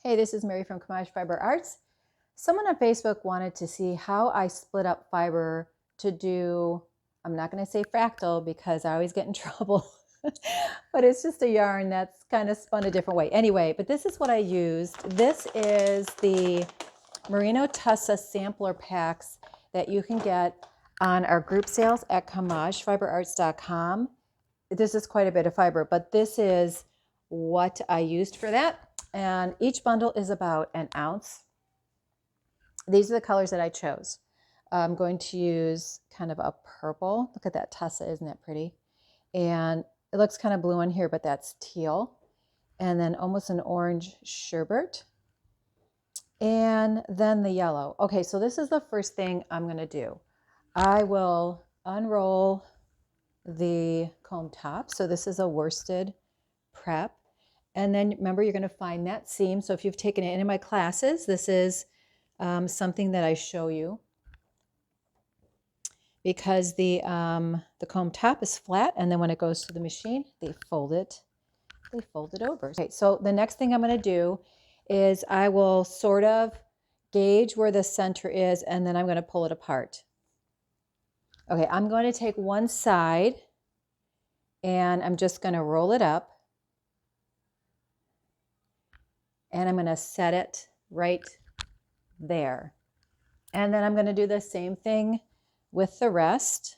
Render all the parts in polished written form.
Hey, this is Mary from Camaj Fiber Arts. Someone on Facebook wanted to see how I split up fiber to do, I'm not going to say fractal because I always get in trouble, but it's just a yarn that's kind of spun a different way. Anyway, but this is what I used. This is the Merino Tussa sampler packs that you can get on our group sales at CamajFiberArts.com. This is quite a bit of fiber, but this is what I used for that. And each bundle is about an ounce. These are the colors that I chose. I'm going to use kind of a purple. Look at that tussa, isn't that pretty? And it looks kind of blue in here, but that's teal. And then almost an orange sherbet. And then the yellow. Okay, so this is the first thing I'm going to do. I will unroll the comb top. So this is a worsted prep. And then remember, you're going to find that seam. So if you've taken it in my classes, this is something that I show you because the comb top is flat, and then when it goes to the machine, they fold it over. Okay, so the next thing I'm going to do is I will sort of gauge where the center is, and then I'm going to pull it apart. Okay, I'm going to take one side, and I'm just going to roll it up. And I'm going to set it right there. And then I'm going to do the same thing with the rest.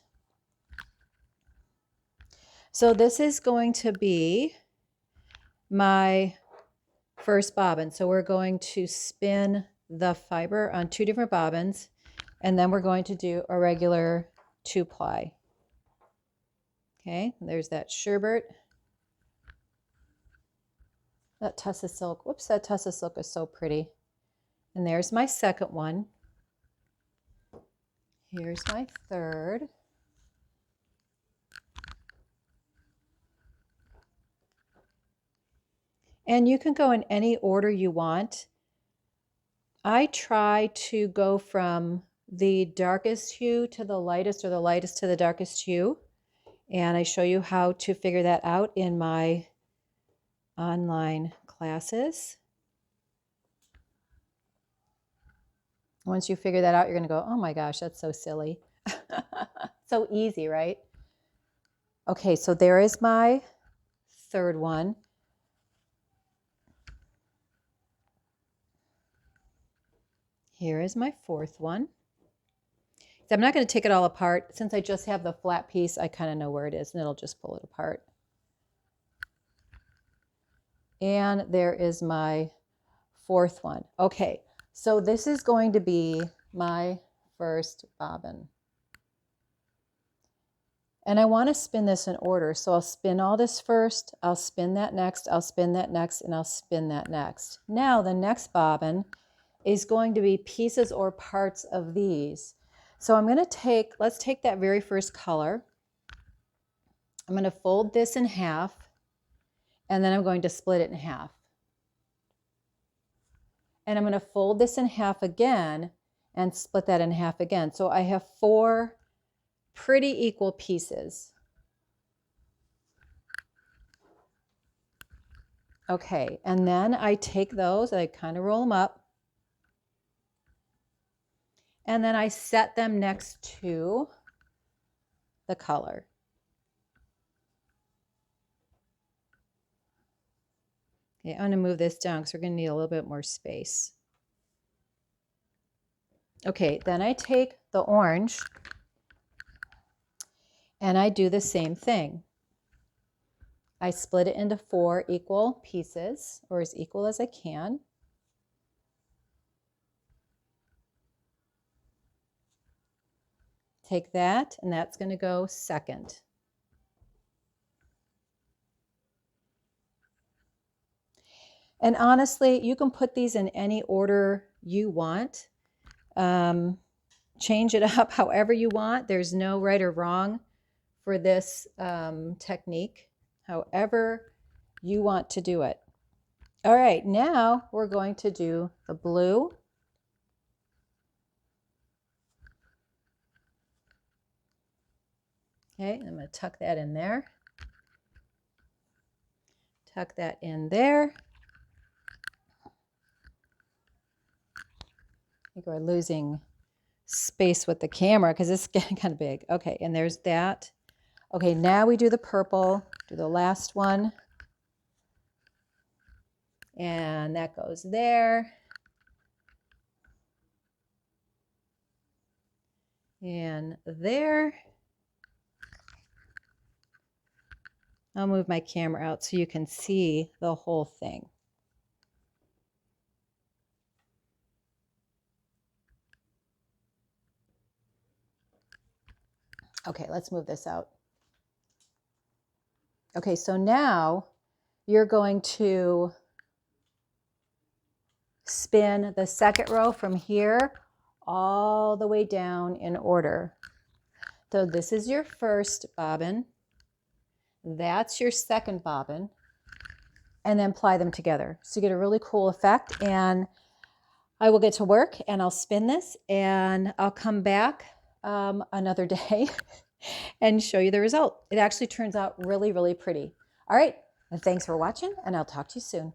So this is going to be my first bobbin. So we're going to spin the fiber on 2 different bobbins, and then we're going to do a regular 2-ply. Okay, there's that sherbet. That tussa silk, whoops, that tussa silk is so pretty. And there's my second one. Here's my third. And you can go in any order you want. I try to go from the darkest hue to the lightest, or the lightest to the darkest hue. And I show you how to figure that out in my online classes. Once you figure that out, you're going to go, oh my gosh, that's so silly. So easy, right? Okay, so there is my third one. Here is my fourth one. I'm not going to take it all apart. Since I just have the flat piece, I kind of know where it is, and it'll just pull it apart. And there is my fourth one. Okay, so this is going to be my first bobbin. And I want to spin this in order. So I'll spin all this first, I'll spin that next, I'll spin that next, and I'll spin that next. Now the next bobbin is going to be pieces or parts of these. So I'm going to take, let's take that very first color. I'm going to fold this in half, and then I'm going to split it in half. And I'm going to fold this in half again and split that in half again. So I have 4 pretty equal pieces. Okay, and then I take those, I kind of roll them up, and then I set them next to the color. Okay, I'm going to move this down because we're going to need a little bit more space. Okay, then I take the orange and I do the same thing. I split it into 4 equal pieces, or as equal as I can. Take that, and that's going to go second. And honestly, you can put these in any order you want. Change it up however you want. There's no right or wrong for this technique, however you want to do it. All right, now we're going to do the blue. Okay, I'm going to tuck that in there. Tuck that in there. think we're losing space with the camera because it's getting kind of big. Okay, and there's that. Okay, now we do the purple, do the last one. And that goes there. And there. I'll move my camera out so you can see the whole thing. Okay, let's move this out. Okay, so now you're going to spin the second row from here all the way down in order. So this is your first bobbin, that's your second bobbin, and then ply them together. So you get a really cool effect, and I will get to work and I'll spin this and I'll come back another day and show you the result. It actually turns out really, really pretty. All right, and thanks for watching, and I'll talk to you soon.